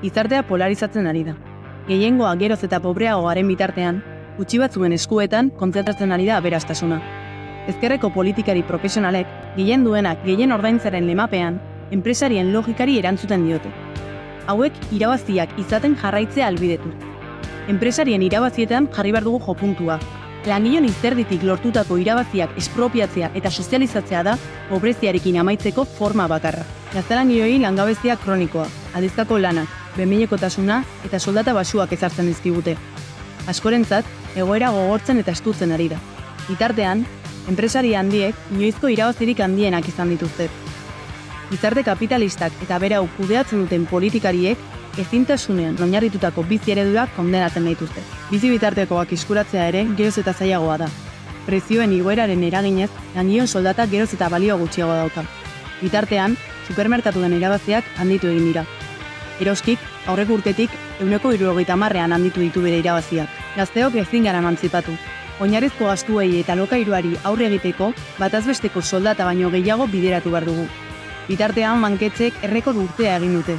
Gizartea polarizatzen ari da. Gehiengoa geroz eta pobreagoaren bitartean, gutxi batzuen eskuetan kontzentratzen ari da aberastasuna. Ezkerreko politikari profesionalek, gehien duenak gehien ordaintzaren lemapean, enpresarien logikari erantzuten diote. Hauek irabaziak izaten jarraitzea ahalbidetu. Enpresarien irabazietan jarri behar dugu jopuntua. Langileon izerditik lortutako irabaziak espropiatzea eta sozializatzea da pobreziarekin amaitzeko forma bakarra. Gaztelangileei langabezia kronikoa, aldizkako lanak, behin-behinekotasuna eta soldata baxuak ezartzen dizkigute. Askorentzat, egoera gogortzen eta estutzen ari da. Bitartean, enpresari handiek inoizko irabazirik handienak izan dituzte. Gizarte kapitalistak eta berau kudeatzen duten politikariek ezintasunean oinarritutako bizi ereduak kondenatzen dituzte. Bizi bitartekoak eskuratzea ere geroz eta zailagoa da. Prezioen igoeraren eraginez, langileon soldata geroz eta balio gutxiago dauka. Bitartean, supermerkatuen irabaziak handitu egin dira. Eroskik, aurreko urtetik, 170an handitu ditu bere irabaziak. Gazteok ezin gara emantzipatu. Oinarrizko gastuei eta alokairuari aurre egiteko, batazbesteko soldata baino gehiago bideratu behar dugu. Bitartean, banketzek errekor urtea egin dute.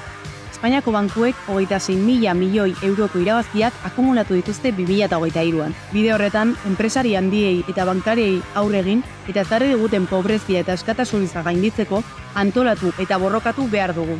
Espainiako bankuek 26.000 milioi euroko irabaziak akumulatu dituzte 2023an. Bide horretan, enpresari handiei eta bankariei aurre egin eta ezarri diguten pobrezia eta askatasunak gainditzeko antolatu eta borrokatu behar dugu.